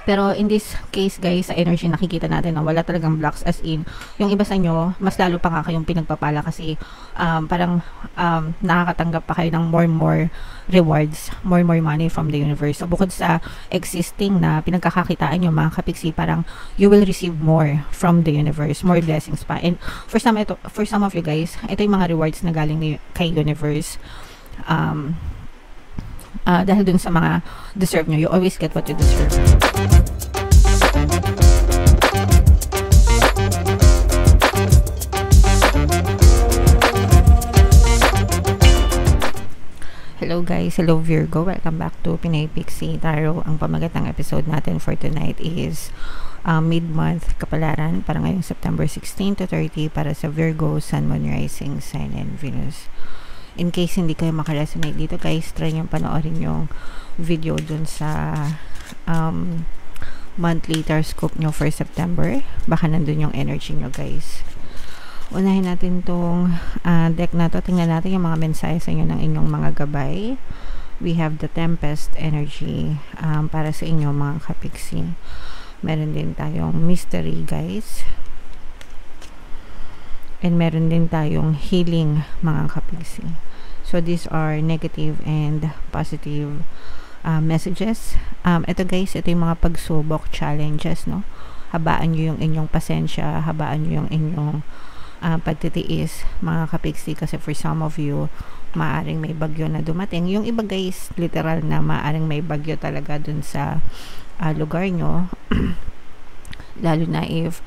Pero in this case guys, sa energy nakikita natin na wala talagang blocks, as in yung iba sa inyo mas lalo pa nga kayong pinagpapala kasi parang nakakatanggap pa kayo ng more rewards, more money from the universe. So bukod sa existing na pinagkakakitaan nyo mga kapiksi, parang you will receive more from the universe, more blessings pa. And for some of you guys, ito yung mga rewards na galing kay universe. Dahil dun sa mga deserve nyo, you always get what you deserve. Hello guys, hello Virgo, welcome back to Pinay Pixie Tarot. Ang pamagat ng episode natin for tonight is mid-month kapalaran para ngayong September 16 to 30 para sa Virgo, Sun, Moon, Rising, Sign, and Venus. In case hindi kayo makaresonate dito guys, try nyo panoorin yung video dun sa monthly horoscope nyo for September. Baka nandun yung energy nyo guys. Unahin natin tong deck na to. Tingnan natin yung mga mensahe sa inyo ng inyong mga gabay. We have the Tempest energy para sa inyo mga kapiksi. Meron din tayong mystery guys. And meron din tayong healing mga kapiksi. So these are negative and positive messages. Ito guys, ito yung mga pagsubok, challenges, no? Habaan nyo yung inyong pasensya, habaan nyo yung inyong pagtitiis mga kapiksi, kasi for some of you maaring may bagyo na dumating. Yung iba guys, literal na maaring may bagyo talaga dun sa lugar nyo. Lalo na if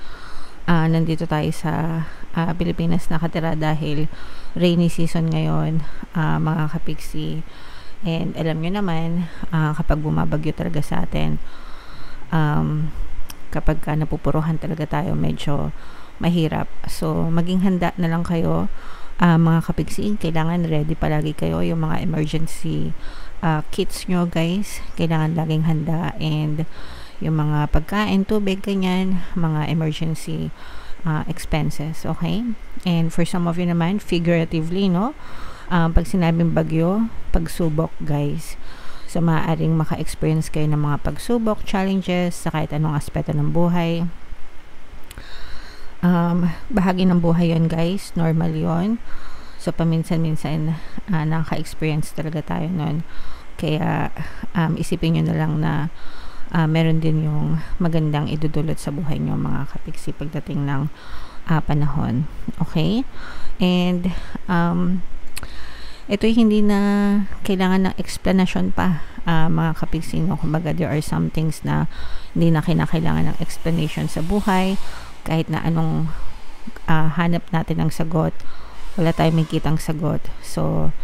nandito tayo sa Pilipinas nakatira dahil rainy season ngayon mga kapiksi. And alam nyo naman kapag bumabagyo talaga sa atin, kapag napupuruhan talaga tayo, medyo mahirap. So maging handa na lang kayo mga kapiksi. Kailangan ready palagi kayo. Yung mga emergency kits nyo guys, kailangan laging handa. And yung mga pagkain, tubig, ganyan, mga emergency expenses, okay? And for some of you naman, figuratively, no? Pag sinabing bagyo, pagsubok, guys. So, maaaring maka-experience kayo ng mga pagsubok, challenges, sa kahit anong aspeto ng buhay. Bahagi ng buhay yon guys. Normal yon. So, paminsan-minsan, nakaka-experience talaga tayo nun. Kaya, isipin nyo na lang na meron din yung magandang idudulot sa buhay nyo mga kapiksi pagdating ng panahon, okay? And ito hindi na kailangan ng explanation pa mga kapiksi, no? Kumbaga there are some things na hindi na kinakailangan ng explanation sa buhay. Kahit na anong hanap natin ng sagot, wala tayong makitang sagot. So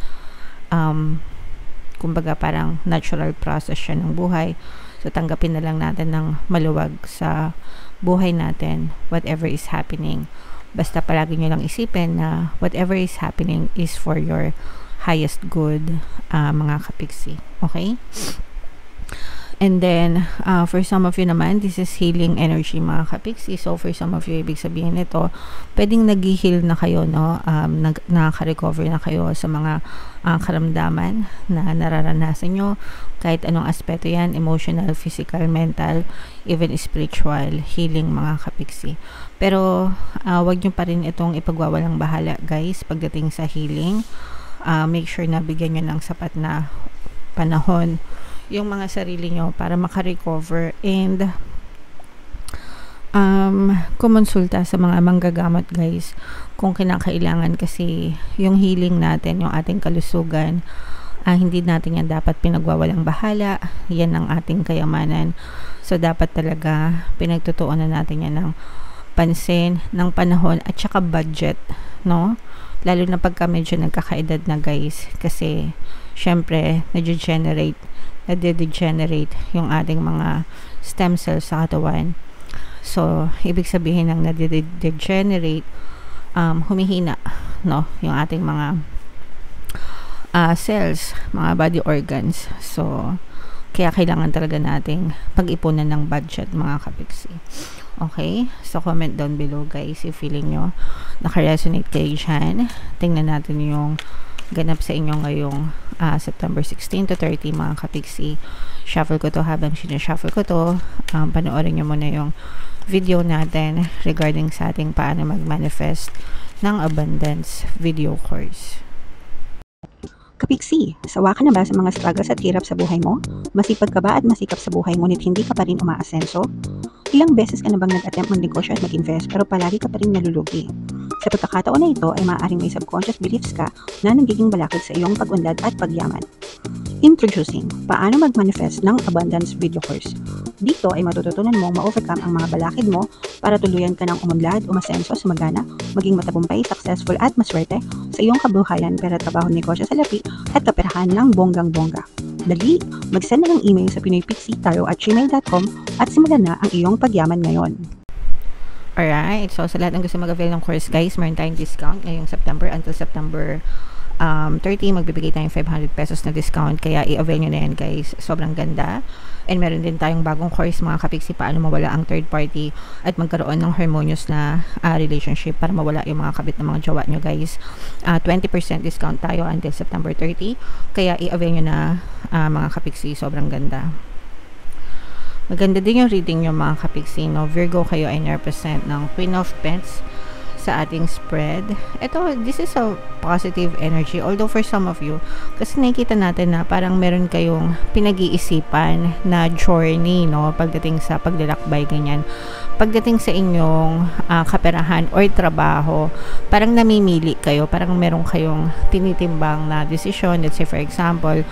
kumbaga parang natural process siya ng buhay. So, tanggapin na lang natin ng maluwag sa buhay natin, whatever is happening. Basta palagi nyo lang isipin na whatever is happening is for your highest good, mga kapiksi. Okay? And then, for some of you naman, this is healing energy, mga kapiksi. So, for some of you, ibig sabihin nito, pwedeng nag-heal na kayo, no? Nakaka-recover na kayo sa mga karamdaman na nararanasan nyo. Kahit anong aspeto yan, emotional, physical, mental, even spiritual, healing, mga kapiksi. Pero, wag nyo pa rin itong ipagwawalang bahala, guys, pagdating sa healing. Make sure na bigyan nyo ng sapat na panahon yung mga sarili nyo para makarecover, and kumonsulta sa mga manggagamot guys kung kinakailangan, kasi yung healing natin, yung ating kalusugan, hindi natin yan dapat pinagwawalang bahala. Yan ang ating kayamanan. So dapat talaga pinagtutuunan natin yan ng pansin, ng panahon, at saka budget, no? Lalo na pagka medyo nagkakaedad na guys, kasi syempre nade-degenerate yung ating mga stem cells sa katawan. So ibig sabihin ng nade-degenerate, humihina, no, yung ating mga cells, mga body organs. So kaya kailangan talaga nating pag-ipunan ng budget, mga kapiksi. Okay? So comment down below guys if feeling nyo naka-resonate kayo dyan. Tingnan natin yung ganap sa inyo ngayong September 16 to 30, mga kapiksi. shuffle ko to. Habang sinashuffle ko to, panoorin nyo muna yung video natin regarding sa ating paano mag-manifest ng abundance video course. Kapiksi, sawa ka na ba sa mga struggles at hirap sa buhay mo? Masipag ka ba at masikap sa buhay ngunit hindi ka pa rin umaasenso? Ilang beses ka na bang nag-attempt magnegosyo at mag-invest pero palagi ka pa rin nalulugi? Sa pagkakataon na ito ay maaaring may subconscious beliefs ka na nagiging balakid sa iyong pag-unlad at pagyaman. Introducing, paano mag-manifest ng abundance video course. Dito ay matututunan mong ma-overcome ang mga balakid mo para tuluyan ka ng umunlad, umasenso, sumagana, maging matagumpay, successful at maswerte sa iyong kabuhayan, pera, trabaho, negosyo sa lapi at kaperahan ng bonggang-bongga. Dali, mag-send na ng email sa pinoypixie@gmail.com at simulan na ang iyong pagyaman ngayon. Alright, so sa lahat ng gusto mag-avail ng course guys, meron tayong discount ngayong September until September 30, magbibigay tayong 500 pesos na discount, kaya i-avail nyo na yan guys, sobrang ganda. And meron din tayong bagong course mga kapiksi, paano mawala ang third party at magkaroon ng harmonious na relationship para mawala yung mga kabit ng mga jowa nyo guys. 20% discount tayo until September 30, kaya i-avail nyo na mga kapiksi, sobrang ganda. Maganda din yung reading nyo mga kapiksi, no? Virgo, kayo ay represent ng Queen of Pentacles sa ating spread. Ito, this is a positive energy. Although for some of you, kasi nakikita natin na parang meron kayong pinag-iisipan na journey, no? Pagdating sa paglalakbay, ganyan. Pagdating sa inyong kaperahan or trabaho, parang namimili kayo, parang meron kayong tinitimbang na decision. Let's say for example,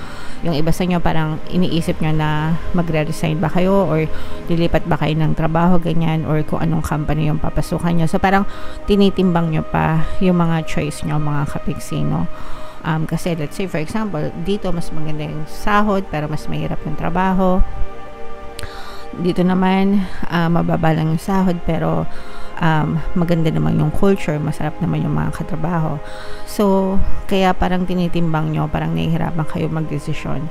yung iba sa inyo parang iniisip nyo na magre-resign ba kayo or lilipat ba kayo ng trabaho, ganyan, or kung anong company yung papasukan nyo. So parang tinitimbang nyo pa yung mga choice nyo mga kapiksi, no? Kasi let's say for example, dito mas maganda yung sahod pero mas mahirap yung trabaho. Dito naman mababa lang yung sahod pero maganda naman yung culture, masarap naman yung mga katrabaho. So kaya parang tinitimbang nyo, parang nahihirapan kayo magdesisyon.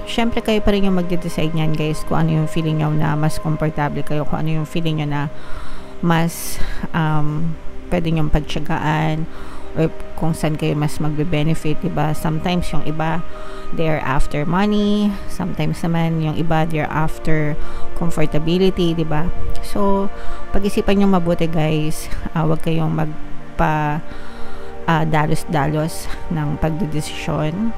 Syempre kayo pa rin yung magde-decide nyan guys, kung ano yung feeling nyo na mas komportable kayo, kung ano yung feeling nyo na mas pwede nyong pagtsagaan, or kung saan kayo mas magbe-benefit, diba? Sometimes yung iba they're after money, sometimes naman yung iba they're after comfortability, diba? So pag-isipan nyo mabuti guys, wag kayong magpa dalos-dalos ng pagdedesisyon.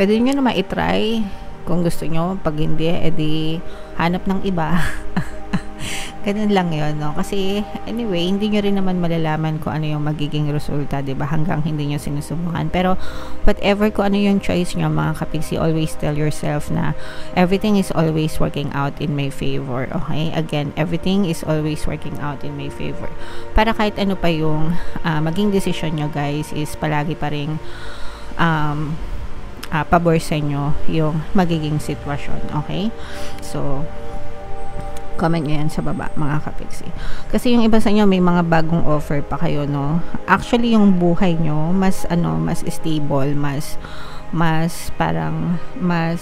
Pwede nyo naman i-try kung gusto nyo, pag hindi, edi hanap ng iba. Ganun lang yun, no? Kasi, anyway, hindi nyo rin naman malalaman kung ano yung magiging resulta, diba? Hanggang hindi nyo sinusubukan. Pero, whatever kung ano yung choice nyo, mga kapiksi, always tell yourself na everything is always working out in my favor, okay? Again, everything is always working out in my favor. Para kahit ano pa yung maging decision nyo, guys, is palagi pa rin pabor sa inyo yung magiging sitwasyon, okay? So, comment nyo yan sa baba mga kapiksi. Kasi yung iba sa inyo may mga bagong offer pa kayo, no? Actually yung buhay nyo mas mas stable, mas parang mas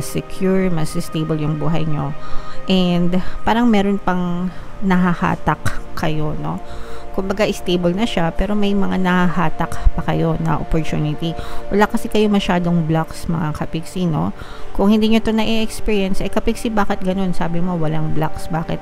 secure, mas stable yung buhay nyo, and parang meron pang nahahatak kayo, no? Kumbaga stable na siya pero may mga nahahatak pa kayo na opportunity. Wala kasi kayo masyadong blocks mga kapiksi, no? Kung hindi nyo to na-experience, kapiksi, bakit ganun? Sabi mo walang blocks, bakit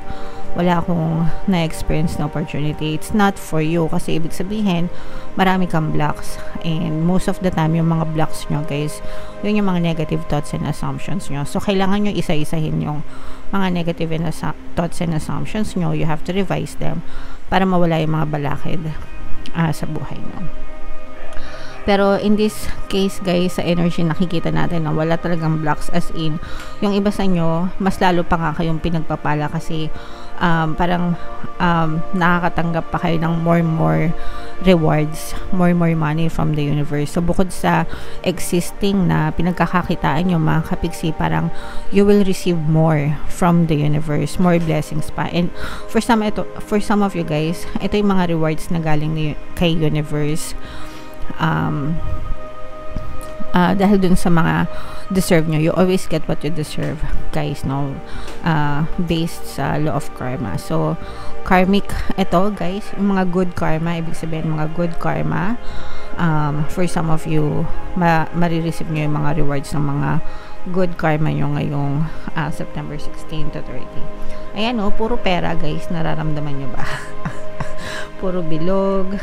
wala akong na-experience na opportunity? It's not for you, kasi ibig sabihin marami kang blocks, and most of the time yung mga blocks nyo guys, yun yung mga negative thoughts and assumptions nyo. So kailangan nyo isa-isahin yung mga negative thoughts and assumptions nyo. You have to revise them para mawala yung mga balakid sa buhay nyo. Pero in this case guys, sa energy nakikita natin na wala talagang blocks, as in yung iba sa inyo mas lalo pa nga kayong pinagpapala kasi parang nakakatanggap pa kayo ng more rewards, more money from the universe. So bukod sa existing na pinagkakakitaan nyo mga kapiksi, parang you will receive more from the universe, more blessings pa. And for some of you guys, ito yung mga rewards na galing kay universe. Dahil dun sa mga deserve nyo, you always get what you deserve guys, no? Based sa law of karma. So karmic ito guys, yung mga good karma, ibig sabihin mga good karma For some of you, marireceive nyo yung mga rewards ng mga good karma nyo ngayong September 16 to 30. Ayan puro pera guys, nararamdaman nyo ba? Puro bilog,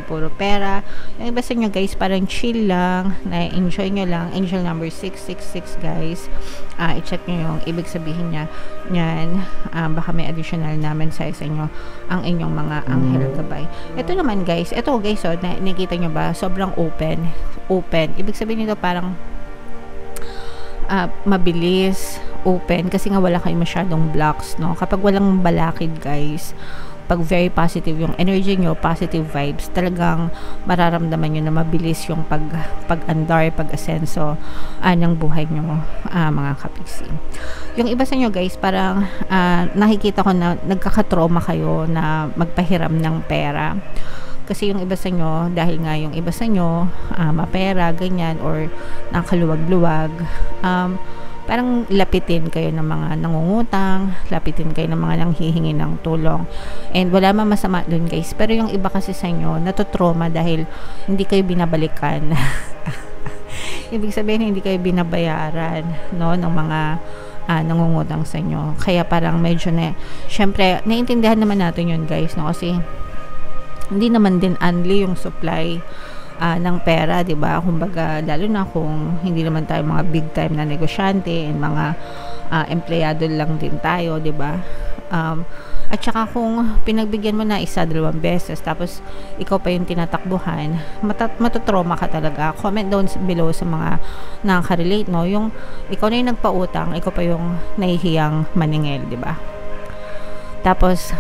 puro pera. Yung iba sa nyo guys, parang chill lang, na-enjoy nyo lang. Angel number 666 guys. I-check nyo yung ibig sabihin niya. Yan, baka may additional namin sa inyo ang inyong mga anghel gabay. Ito naman guys, nakikita nyo ba? Sobrang open. Ibig sabihin nito parang mabilis, open, kasi nga wala kayo masyadong blocks, no? Kapag walang balakid guys, pag very positive yung energy nyo, positive vibes, talagang mararamdaman nyo na mabilis yung pag-andar, pag-asenso ng buhay nyo, mga kapiksi. Yung iba sa nyo guys, parang nakikita ko na nagkakatrauma kayo na magpahiram ng pera. Kasi yung iba sa nyo, dahil nga yung iba sa nyo, mapera, ganyan, or nakaluwag-luwag, parang lapitin kayo ng mga nangungutang, lapitin kayo ng mga nanghihingi ng tulong. And wala man masama dun guys. Pero yung iba kasi sa inyo, natutrauma dahil hindi kayo binabalikan. Ibig sabihin, hindi kayo binabayaran, no, ng mga nangungutang sa inyo. Kaya parang medyo syempre, naiintindihan naman natin yun guys, no, kasi hindi naman din unli yung supply ng pera, 'di ba? Kumbaga, lalo na kung hindi naman tayo mga big time na negosyante and mga empleyado lang din tayo, 'di ba? At saka kung pinagbigyan mo na isa, 2 beses tapos ikaw pa yung tinatakbuhan, matutrauma ka talaga. Comment down below sa mga nakaka-relate, no? Yung ikaw na yung nagpautang, ikaw pa yung nahihiyang maningil, 'di ba? Tapos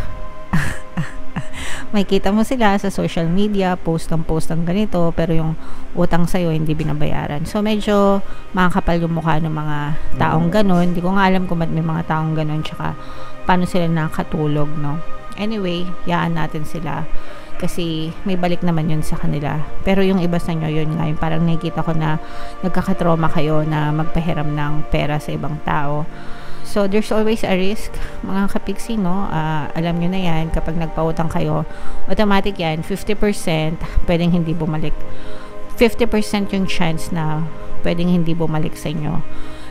may kita mo sila sa social media, post ng ganito, pero yung utang sa'yo hindi binabayaran. So medyo makakapal yung mukha ng mga taong ganon. Hindi ko nga alam kung ba't may mga taong ganon, tsaka paano sila nakatulog, no? Anyway, yaan natin sila kasi may balik naman yun sa kanila. Pero yung iba sa nyo, yun nga, yung parang nakikita ko na nagkakatrauma kayo na magpahiram ng pera sa ibang tao. So, there's always a risk, mga kapiksi, no? Alam nyo na yan, kapag nagpautang kayo, automatic yan, 50% pwedeng hindi bumalik. 50% yung chance na pwedeng hindi bumalik sa inyo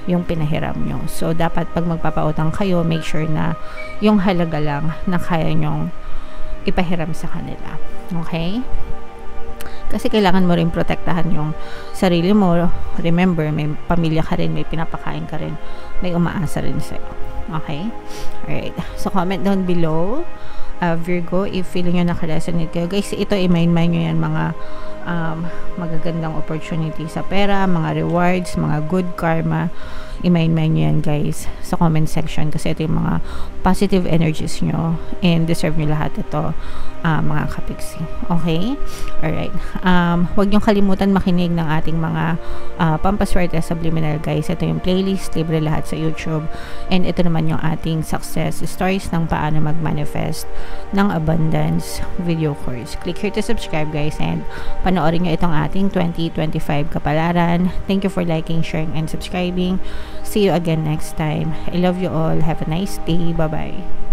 yung pinahiram nyo. So, dapat pag magpapautang kayo, make sure na yung halaga lang na kaya nyong ipahiram sa kanila. Okay? Kasi kailangan mo rin protektahan yung sarili mo. Remember, may pamilya ka rin, may pinapakain ka rin, may umaasa rin sa'yo. Okay? Alright. So, comment down below, Virgo, if feeling nyo nakaresonate kayo. Guys, ito, i-mind nyo yan, mga magagandang opportunity sa pera, mga rewards, mga good karma. I-mind nyo yan, guys, sa comment section. Kasi ito yung mga positive energies nyo. And deserve nyo lahat ito, mga kapiksi. Okay? Alright. Huwag nyo kalimutan makinig ng ating mga pampaswerte subliminal, guys. Ito yung playlist, libre lahat sa YouTube. And ito naman yung ating success stories ng paano mag-manifest ng abundance video course. Click here to subscribe, guys, and panoorin nyo itong ating 2025 kapalaran. Thank you for liking, sharing, and subscribing. See you again next time. I love you all. Have a nice day. Bye-bye.